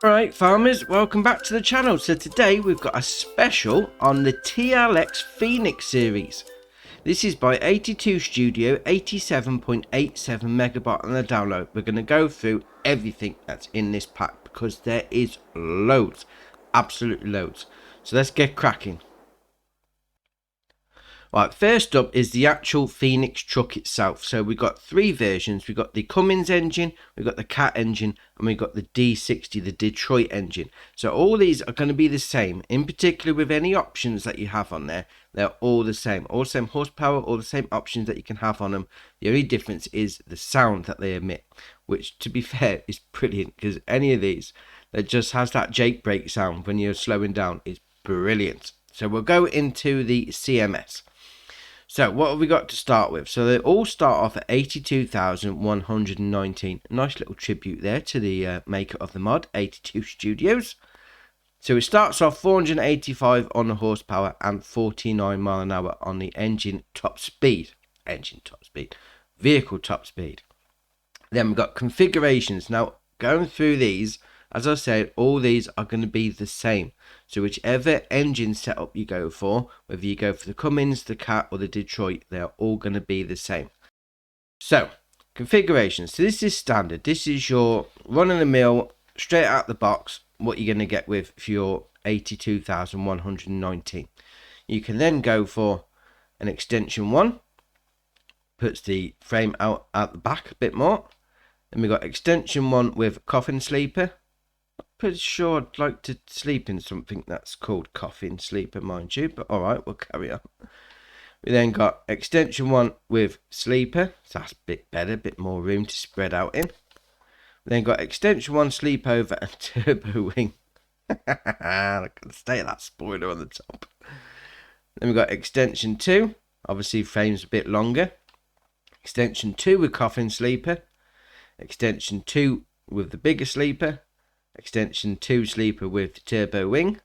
Alright farmers, welcome back to the channel. So today we've got a special on the TLX Phoenix series. This is by 82 Studio, 87.87 megabyte on the download. We're going to go through everything that's in this pack because there is loads, absolutely loads. So let's get cracking. Right, first up is the actual Phoenix truck itself. So we've got three versions. We've got the Cummins engine, we've got the Cat engine, and we've got the D60, the Detroit engine. So all these are going to be the same. In particular, with any options that you have on there, they're all the same. All the same horsepower, all the same options that you can have on them. The only difference is the sound that they emit, which, to be fair, is brilliant because any of these that just has that Jake brake sound when you're slowing down is brilliant. So we'll go into the CMS. So what have we got to start with? So they all start off at 82,119. Nice little tribute there to the maker of the mod, 82 Studios. So it starts off 485 on the horsepower and 49 mile an hour on the engine top speed. Vehicle top speed. Then we've got configurations. Now going through these, as I said, all these are going to be the same. So whichever engine setup you go for, whether you go for the Cummins, the Cat or the Detroit, they're all going to be the same. So, configurations. So this is standard. This is your run-of-the-mill, straight out the box, what you're going to get with for your 82,119. You can then go for an extension one. Puts the frame out the back a bit more. Then we've got extension one with coffin sleeper. Pretty sure I'd like to sleep in something that's called coffin sleeper, mind you, but alright, we'll carry on. We then got extension one with sleeper, so that's a bit better, a bit more room to spread out in. We then got extension one sleepover and turbo wing. Look at the state of that spoiler on the top. Then we got extension two, obviously frames a bit longer. Extension two with coffin sleeper. Extension two with the bigger sleeper. Extension 2 sleeper with the turbo wing.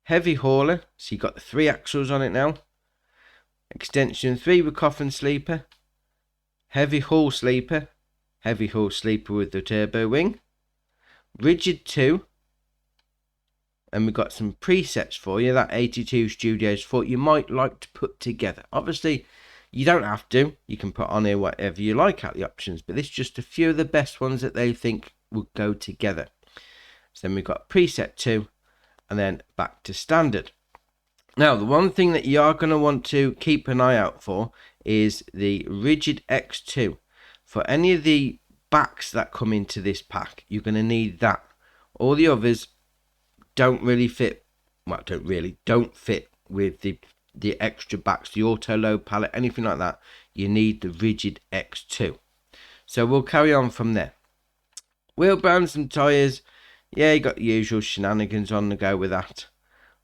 Heavy hauler, so you got the 3 axles on it now. Extension 3 with coffin sleeper. Heavy haul sleeper. Heavy haul sleeper with the turbo wing. Rigid 2. And we've got some presets for you that 82 Studios thought you might like to put together. Obviously, you don't have to. You can put on here whatever you like out the options. But this is just a few of the best ones that they think will go together. So then we've got preset 2 and then back to standard. Now the one thing that you are going to want to keep an eye out for is the rigid X2. For any of the backs that come into this pack, you're going to need that. All the others don't really fit, well, don't fit with the extra backs, the auto load pallet, anything like that. You need the rigid X2. So we'll carry on from there. Wheel brands and tyres, yeah, you got the usual shenanigans on the go with that.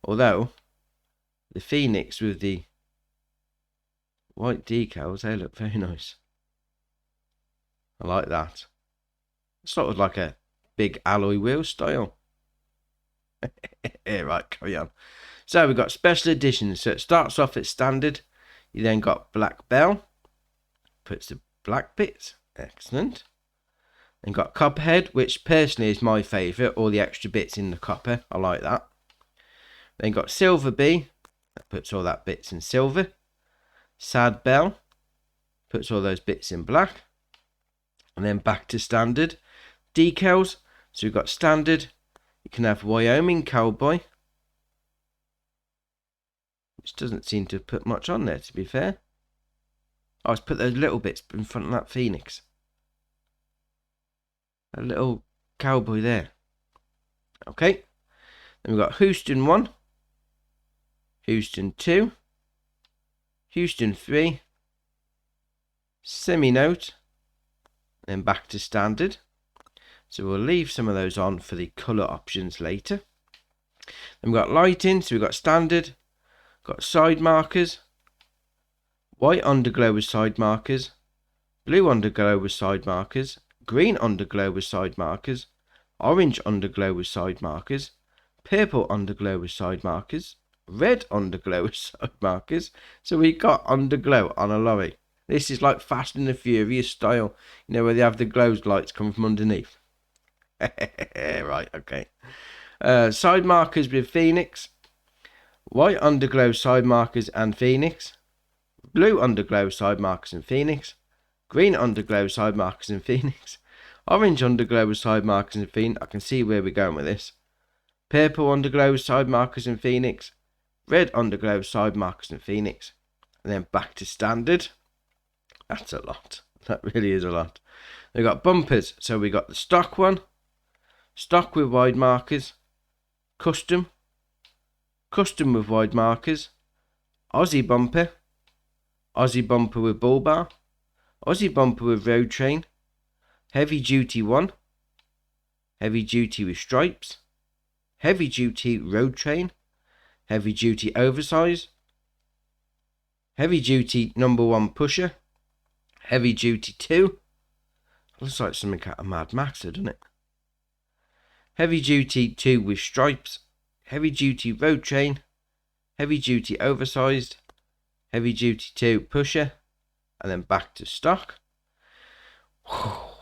Although, the Phoenix with the white decals, they look very nice. I like that. Sort of like a big alloy wheel style. Yeah, right, carry on. So we've got special editions. So it starts off at standard. You then got black bell. Puts the black bits. Excellent. And got copperhead, which personally is my favourite. All the extra bits in the copper. I like that. Then got silver bee. That puts all that bits in silver. Sad bell. Puts all those bits in black. And then back to standard. Decals. So we've got standard. You can have Wyoming cowboy. Which doesn't seem to put much on there, to be fair. Oh, let's put those little bits in front of that Phoenix. A little cowboy there. Okay. Then we've got Houston 1. Houston 2. Houston 3. Semi-note. Then back to standard. So we'll leave some of those on for the colour options later. Then we've got lighting. So we've got standard. Got side markers. White underglow with side markers. Blue underglow with side markers. Green underglow with side markers, orange underglow with side markers, purple underglow with side markers, red underglow with side markers. So we got underglow on a lorry. This is like Fast and the Furious style, you know, where they have the glow lights coming from underneath. Right, okay. Side markers with Phoenix. White underglow side markers and Phoenix. Blue underglow side markers and Phoenix. Green underglow side markers and Phoenix. Orange underglow with side markers and Phoenix. I can see where we're going with this. Purple underglow side markers and Phoenix. Red underglow side markers and Phoenix. And then back to standard. That's a lot. That really is a lot. We've got bumpers. So we got the stock one. Stock with wide markers. Custom. Custom with wide markers. Aussie bumper. Aussie bumper with bull bar. Aussie bumper with road train. Heavy duty one. Heavy duty with stripes. Heavy duty road train. Heavy duty oversize. Heavy duty number 1 pusher. Heavy duty 2. Looks like something out of Mad Max, doesn't it? Heavy duty 2 with stripes. Heavy duty road train. Heavy duty oversized. Heavy duty 2 pusher. And then back to stock.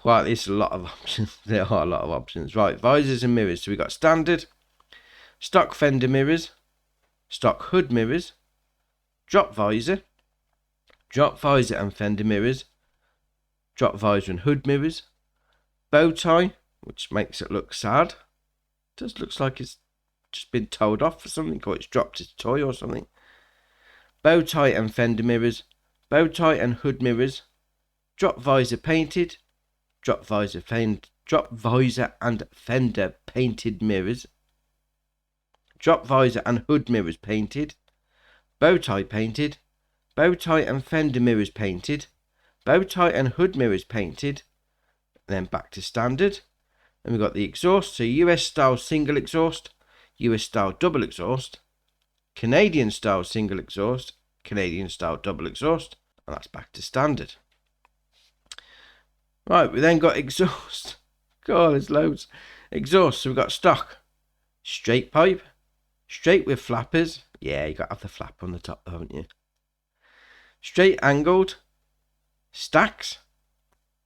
Right, there's a lot of options. There are a lot of options. Right, visors and mirrors. So we got standard. Stock fender mirrors. Stock hood mirrors. Drop visor. Drop visor and fender mirrors. Drop visor and hood mirrors. Bow tie, which makes it look sad. It does look like it's just been towed off for something, or it's dropped its toy or something. Bow tie and fender mirrors. Bow tie and hood mirrors. Drop visor painted. Drop visor and fender painted mirrors. Drop visor and hood mirrors painted. Bow tie painted. Bow tie and fender mirrors painted. Bow tie and hood mirrors painted. Then back to standard. And we've got the exhaust. So US style single exhaust. US style double exhaust. Canadian style single exhaust. Canadian style double exhaust. And that's back to standard. Right, we then got exhaust. God, there's loads. Exhaust. So we've got stock. Straight pipe. Straight with flappers. Yeah, you got to have the flap on the top, haven't you? Straight angled. Stacks.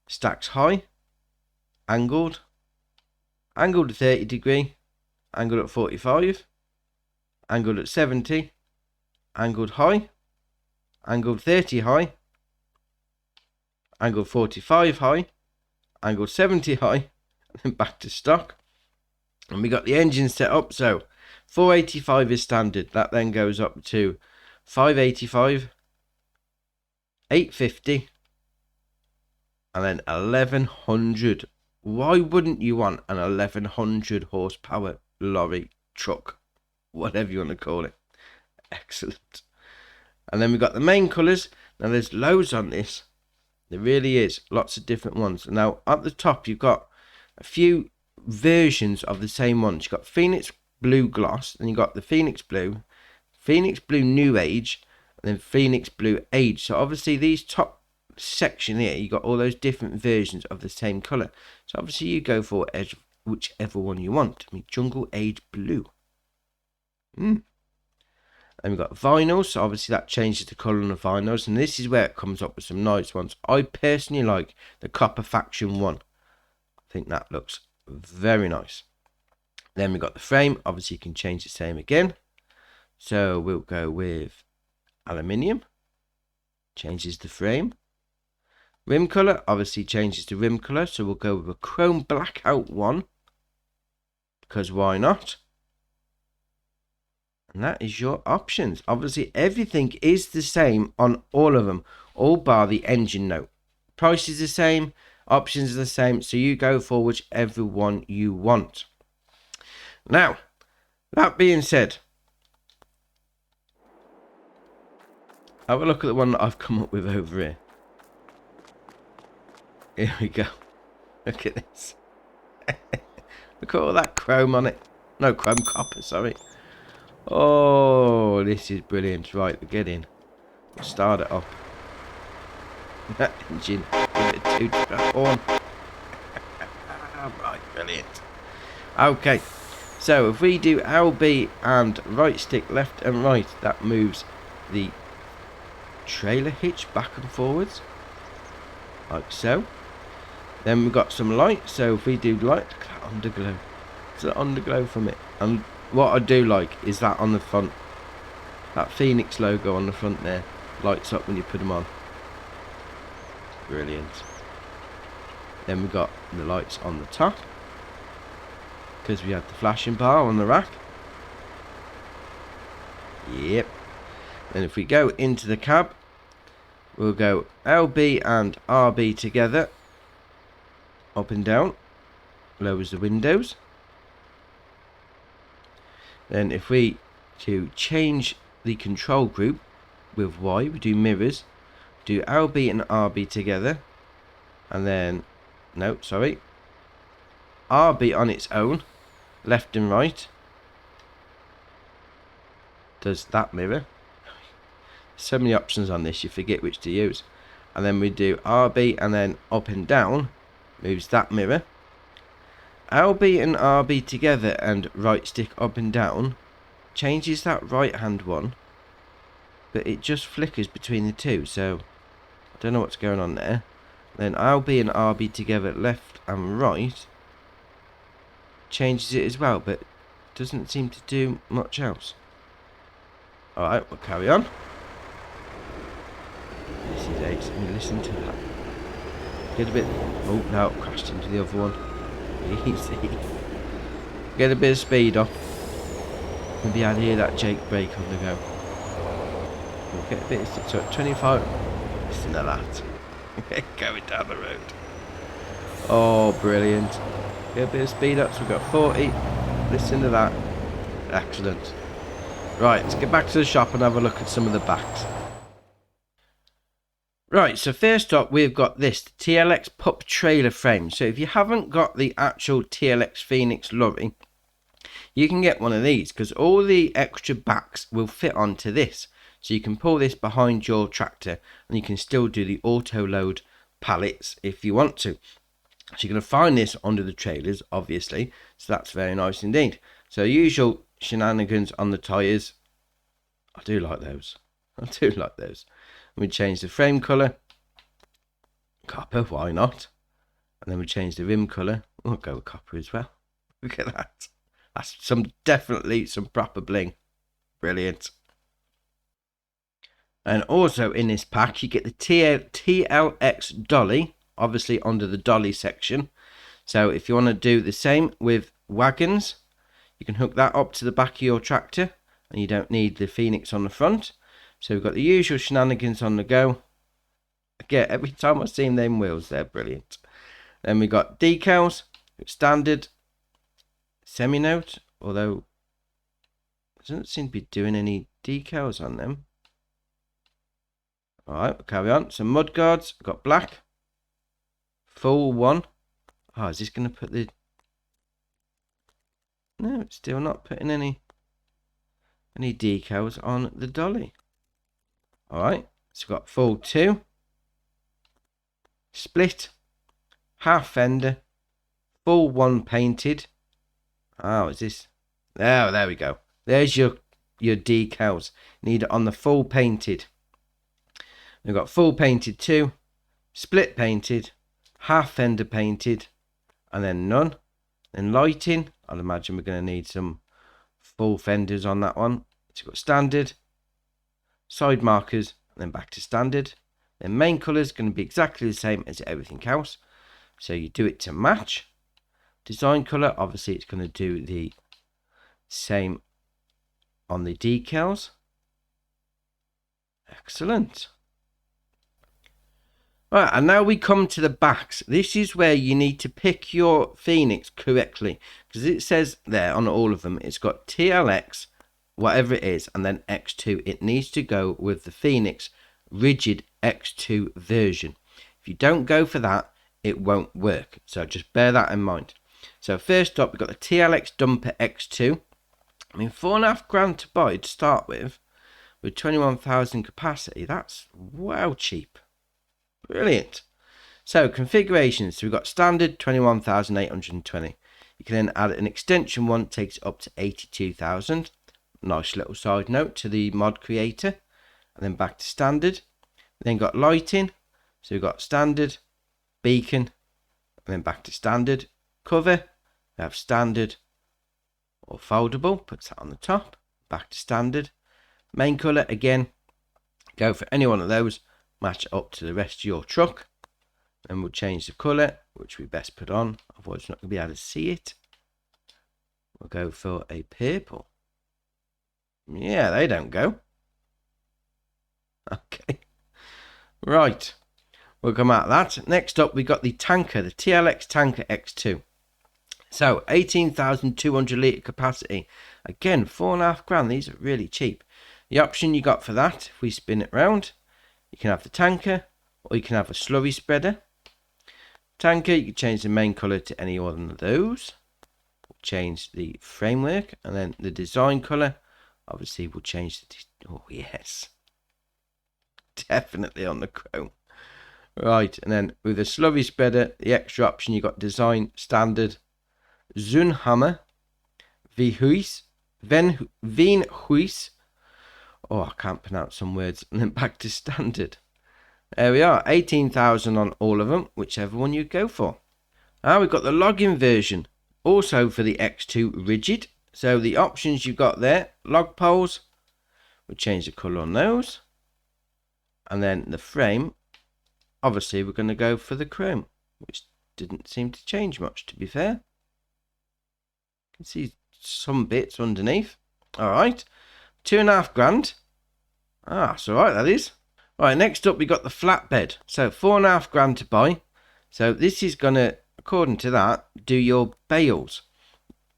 Stacks high. Angled. Angled at 30 degree. Angled at 45. Angled at 70. Angled high. Angled 30 high. Angled 45 high. Angled 70 high. And then back to stock. And we got the engine set up. So 485 is standard. That then goes up to 585. 850. And then 1100. Why wouldn't you want an 1100 horsepower lorry, truck, whatever you want to call it? Excellent. And then we've got the main colours. Now there's loads on this. There really is. Lots of different ones. Now at the top you've got a few versions of the same ones. You've got Phoenix Blue Gloss. And you've got the Phoenix Blue New Age. And then Phoenix Blue Age. So obviously these top section here, you got all those different versions of the same color. So obviously you go for whichever one you want. I mean, Jungle Age Blue. And we've got vinyls. So obviously that changes the color on the vinyls, and this is where it comes up with some nice ones. I personally like the Copper Faction one. I think that looks very nice. Then we've got the frame. Obviously you can change the same again. So we'll go with aluminium. Changes the frame. Rim colour obviously changes the rim colour, so we'll go with a chrome blackout one, because why not? And that is your options. Obviously everything is the same on all of them, all bar the engine note. Price is the same, options are the same, so you go for whichever one you want. Now, that being said, have a look at the one that I've come up with over here. Here we go. Look at this. Look at all that chrome on it. No, chrome copper, sorry. Oh, this is brilliant. Right, we get in. We'll start it up. That engine. Give it a two-strap horn. Right, brilliant. Okay, so if we do LB and right stick left and right, that moves the trailer hitch back and forwards. Like so. Then we've got some light. So if we do light, look at that underglow. It's an underglow from it. And what I do like is that on the front, that Phoenix logo on the front there lights up when you put them on. Brilliant. Then we've got the lights on the top, because we had the flashing bar on the rack. Yep. Then if we go into the cab, we'll go LB and RB together, up and down, lowers the windows. Then if we to change the control group with Y, we do mirrors, do LB and RB together, and then, no, sorry, RB on its own, left and right, does that mirror. So many options on this, you forget which to use. And then we do RB and then up and down, moves that mirror. LB and RB together and right stick up and down changes that right hand one, but it just flickers between the two, so I don't know what's going on there. Then LB and RB together left and right changes it as well, but doesn't seem to do much else. Alright, we'll carry on. This is Ace, and listen to that. Get a bit, oh no, crashed into the other one. Easy. Get a bit of speed up. Maybe I'd hear that Jake brake on the go. We'll get a bit of, so 25. Listen to that. Going down the road. Oh, brilliant. Get a bit of speed up, so we've got 40. Listen to that. Excellent. Right, let's get back to the shop and have a look at some of the backs. Right, so first up we've got this, the TLX pup trailer frame. So if you haven't got the actual TLX Phoenix lorry, you can get one of these, because all the extra backs will fit onto this. So you can pull this behind your tractor and you can still do the auto load pallets if you want to. So you're going to find this under the trailers, obviously, so that's very nice indeed. So usual shenanigans on the tyres, I do like those. I do like those. We change the frame colour, copper, why not? And then we change the rim colour. We'll go with copper as well. Look at that. That's definitely some proper bling. Brilliant. And also in this pack you get the TLX dolly, obviously under the dolly section. So if you want to do the same with wagons, you can hook that up to the back of your tractor and you don't need the Phoenix on the front. So we've got the usual shenanigans on the go. Again, every time I see them wheels, they're brilliant. Then we got decals, standard, semi-note, although it doesn't seem to be doing any decals on them. Alright, we'll carry on. Some mud guards, we've got black, full one. Oh, is this going to put the... No, it's still not putting any decals on the dolly. Alright, so we've got full 2, split, half fender, full 1 painted. Oh, is this? Oh, there we go. There's your decals. Need it on the full painted. We've got full painted 2, split painted, half fender painted, and then none. Then lighting, I'd imagine we're going to need some full fenders on that one. So we've got standard, side markers, and then back to standard. Then main colour is going to be exactly the same as everything else, so you do it to match. Design colour, obviously it's going to do the same on the decals. Excellent. Right, and now we come to the backs. This is where you need to pick your Phoenix correctly, because it says there on all of them it's got TLX whatever it is and then X2. It needs to go with the Phoenix rigid X2 version. If you don't go for that, it won't work, so just bear that in mind. So first up, we've got the TLX dumper X2. I mean, £4.5 to buy to start with 21,000 capacity. That's wow cheap. Brilliant. So configurations, so we've got standard 21,820. You can then add an extension one, takes it up to 82,000. Nice little side note to the mod creator. And then back to standard. We then got lighting, so we've got standard, beacon, and then back to standard. Cover, we have standard or foldable, puts that on the top, back to standard. Main colour, again, go for any one of those, match it up to the rest of your truck. Then we'll change the colour, which we best put on, otherwise we're not going to be able to see it. We'll go for a purple. Yeah, they don't go. Okay. Right. We'll come out of that. Next up, we got the tanker, the TLX Tanker X2. So, 18,200 litre capacity. Again, £4.5 grand. These are really cheap. The option you got for that, if we spin it round, you can have the tanker, or you can have a slurry spreader. Tanker, you can change the main colour to any one of those. We'll change the framework, and then the design colour, obviously we'll change the... Oh, yes. Definitely on the chrome. Right, and then with the slurry spreader, the extra option, you got design, standard, Zunhammer, Vhuis, Venhuis. Oh, I can't pronounce some words. And then back to standard. There we are, 18,000 on all of them, whichever one you go for. Now we've got the login version, also for the X2 rigid. So the options you've got there, log poles, we'll change the colour on those. And then the frame, obviously we're going to go for the chrome, which didn't seem to change much, to be fair. You can see some bits underneath. Alright, £2.5 grand. Ah, that's alright, that is. Right, next up we got the flatbed. So £4.5 grand to buy. So this is going to, according to that, do your bales.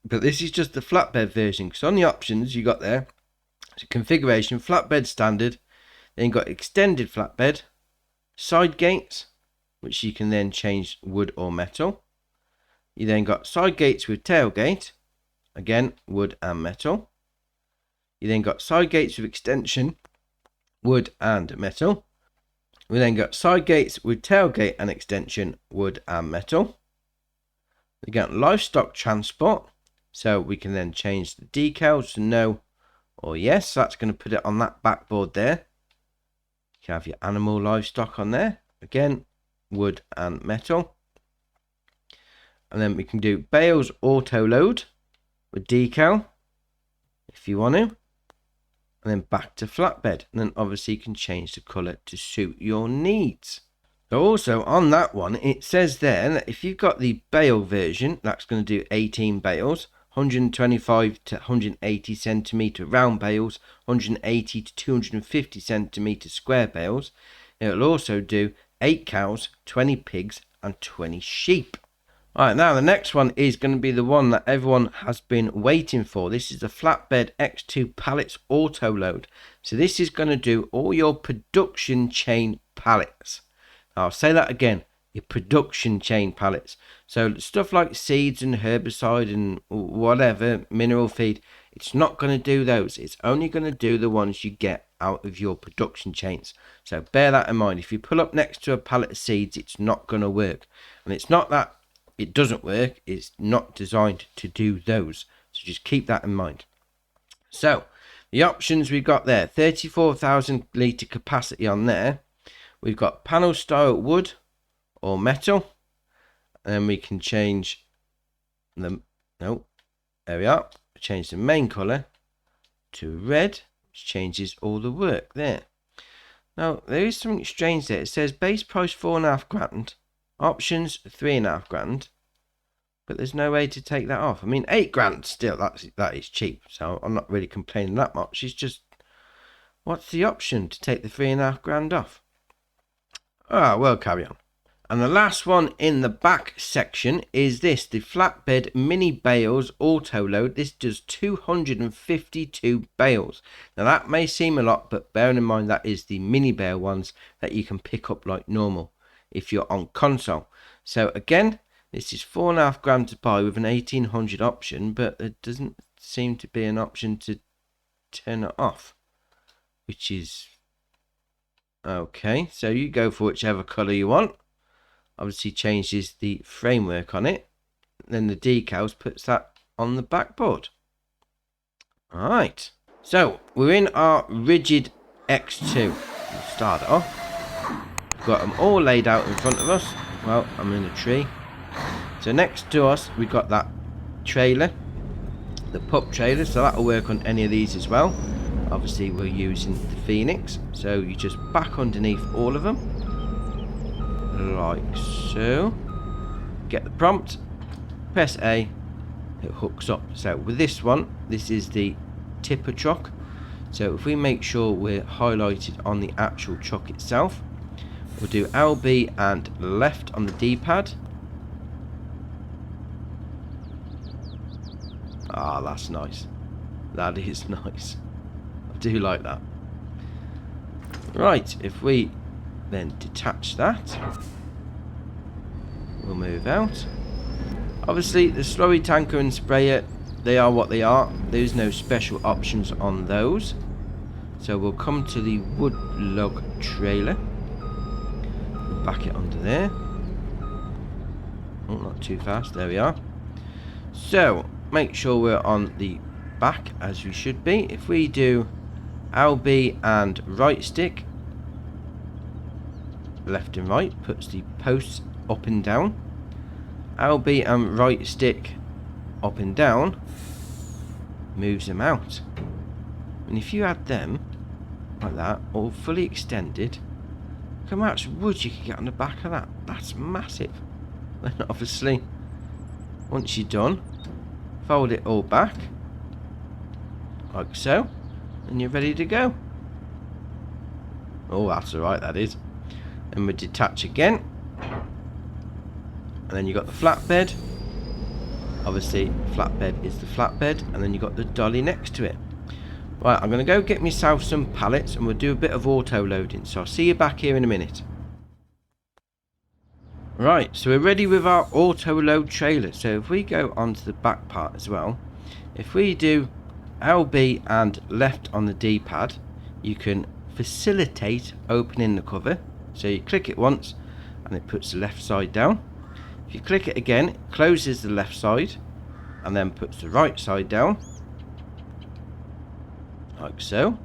But this is just the flatbed version, because on the options you got there, so configuration, flatbed standard, then you got extended flatbed, side gates, which you can then change wood or metal. You then got side gates with tailgate, again wood and metal. You then got side gates with extension, wood and metal. We then got side gates with tailgate and extension, wood and metal. We got livestock transport, so we can then change the decals to no or yes. That's going to put it on that backboard there. You have your animal livestock on there, again wood and metal. And then we can do bales auto load with decal if you want to. And then back to flatbed, and then obviously you can change the colour to suit your needs. So also on that one, it says there that if you've got the bale version, that's going to do 18 bales, 125 to 180 centimetre round bales, 180 to 250 centimetre square bales. It'll also do 8 cows, 20 pigs and 20 sheep. Alright, now the next one is going to be the one that everyone has been waiting for. This is the Flatbed X2 Pallets Auto Load. So this is going to do all your production chain pallets. I'll say that again, your production chain pallets. So stuff like seeds and herbicide and whatever, mineral feed, it's not going to do those. It's only going to do the ones you get out of your production chains. So bear that in mind. If you pull up next to a pallet of seeds, it's not going to work. And it's not that it doesn't work, it's not designed to do those. So just keep that in mind. So the options we've got there, 34,000 litre capacity on there. We've got panel style wood or metal. And then we can change the, no, there we are. Change the main colour to red, which changes all the work there. Now there is something strange there. It says base price 4.5 grand. Options 3.5 grand, but there's no way to take that off. I mean, 8 grand still, that is cheap, so I'm not really complaining that much. It's just, what's the option to take the 3.5 grand off? We'll carry on. And the last one in the back section is this, the Flatbed Mini Bales Auto Load. This does 252 bales. Now that may seem a lot, but bearing in mind that is the mini bale ones that you can pick up like normal if you're on console. So again, this is 4.5 grand to buy with an 1800 option, but there doesn't seem to be an option to turn it off, which is okay. So you go for whichever color you want. Obviously changes the framework on it, then the decals puts that on the backboard. Alright, so we're in our rigid X2. We'll start it off. Got them all laid out in front of us. Well, I'm in a tree. So next to us we've got that trailer, the pup trailer, so that'll work on any of these as well. Obviously we're using the Phoenix, so you just back underneath all of them like so, get the prompt, press A, it hooks up. So with this one, this is the tipper truck, so if we make sure we're highlighted on the actual truck itself, we'll do LB and left on the D-pad. Ah, that's nice. That is nice. I do like that. Right, if we then detach that, we'll move out. Obviously the slurry tanker and sprayer, they are what they are. There's no special options on those. So we'll come to the wood log trailer, back it under there. Oh, not too fast, there we are. So make sure we're on the back as we should be. If we do LB and right stick, left and right, puts the posts up and down. LB and right stick up and down, moves them out. And if you had them like that, all fully extended, look how much wood you can get on the back of that. That's massive. Then obviously, once you're done, fold it all back like so, and you're ready to go. Oh, that's alright, that is. And we detach again, and then you got the flatbed. Obviously flatbed is the flatbed, and then you got the dolly next to it. Right, I'm going to go get myself some pallets and we'll do a bit of auto loading, so I'll see you back here in a minute. Right, so we're ready with our auto load trailer. So if we go onto the back part as well, if we do LB and left on the D-pad, you can facilitate opening the cover. So you click it once and it puts the left side down. If you click it again, it closes the left side and then puts the right side down like so.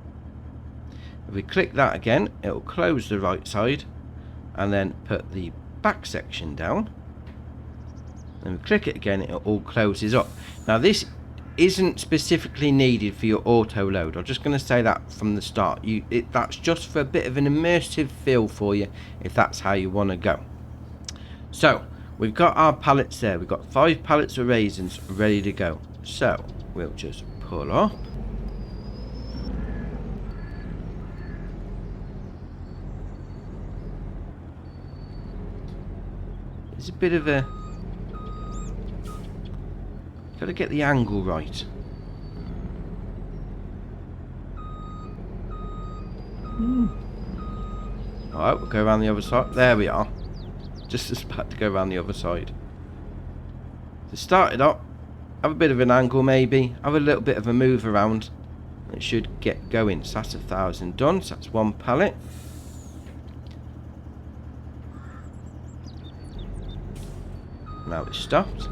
If we click that again, it will close the right side and then put the back section down. Then we click it again, it all closes up. Now this isn't specifically needed for your auto load. I'm just going to say that from the start. That's just for a bit of an immersive feel for you, if that's how you want to go. So we've got our pallets there. We've got 5 pallets of raisins ready to go. So we'll just pull up. There's a bit of a... got to get the angle right. Alright, we'll go around the other side. There we are. Just as about to go around the other side. To start it up, have a bit of an angle maybe, have a little bit of a move around. It should get going. So that's 1,000 done, so that's 1 pallet. Now it's stopped.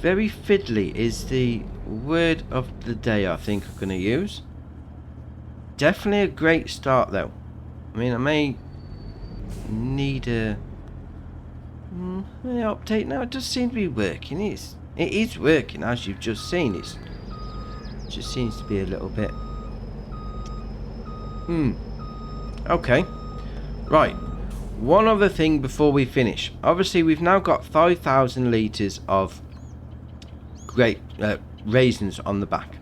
Very fiddly is the word of the day I think I'm going to use. Definitely a great start though. I mean, I may need a update now. It does seem to be working. It is working, as you've just seen. It just seems to be a little bit okay. Right, one other thing before we finish. Obviously we've now got 5,000 litres of great raisins on the back.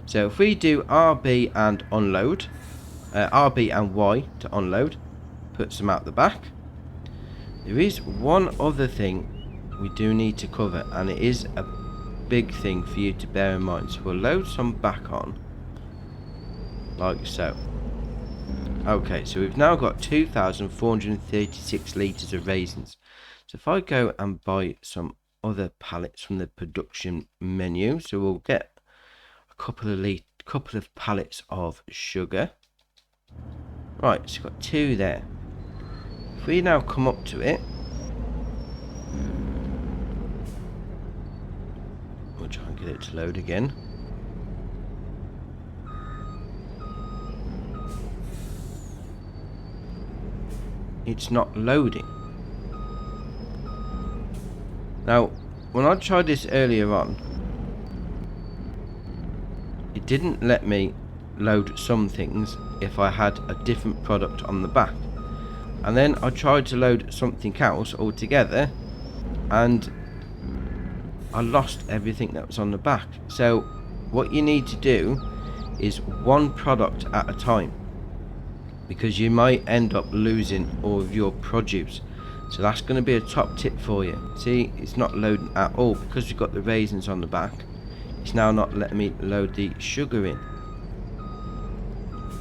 So if we do RB and unload, RB and Y to unload, puts them out the back. There is one other thing we do need to cover, and it is a big thing for you to bear in mind. So we'll load some back on like so. Okay, so we've now got 2,436 litres of raisins. So if I go and buy some other pallets from the production menu, so we'll get a couple of pallets of sugar. Right, so we've got 2 there. If we now come up to it, we'll try and get it to load again. It's not loading. Now, when I tried this earlier on, it didn't let me load some things if I had a different product on the back. And then I tried to load something else altogether, and I lost everything that was on the back. So what you need to do is one product at a time, because you might end up losing all of your produce. So that's going to be a top tip for you. See, it's not loading at all because we've got the raisins on the back. It's now not letting me load the sugar in.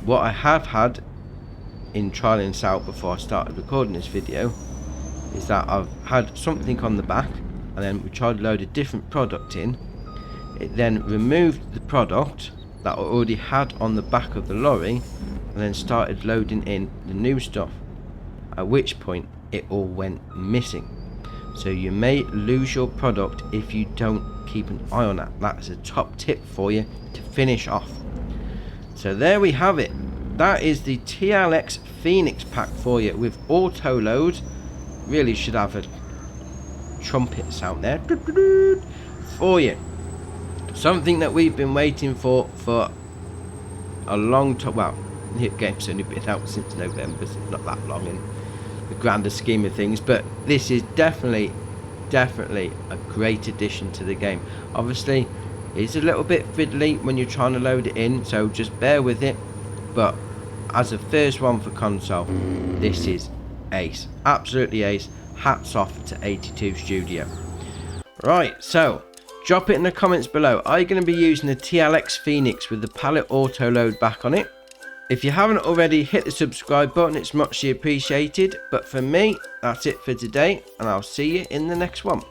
What I have had in trialing this out before I started recording this video is that I've had something on the back, and then we tried to load a different product in. It then removed the product that I already had on the back of the lorry and then started loading in the new stuff, at which point it all went missing. So you may lose your product if you don't keep an eye on that. That's a top tip for you to finish off. So there we have it. That is the TLX Phoenix pack for you with auto load. Really should have a trumpet sound there for you. Something that we've been waiting for a long time. Well, the game's only been out since November, so it's not that long in the grander scheme of things, but this is definitely a great addition to the game. Obviously it's a little bit fiddly when you're trying to load it in, so just bear with it, but as a first one for console, this is ace, absolutely ace. Hats off to 82 Studio. Right, so drop it in the comments below. Are you going to be using the TLX Phoenix with the pallet auto load back on it? If you haven't already, hit the subscribe button, it's muchly appreciated. But for me, that's it for today, and I'll see you in the next one.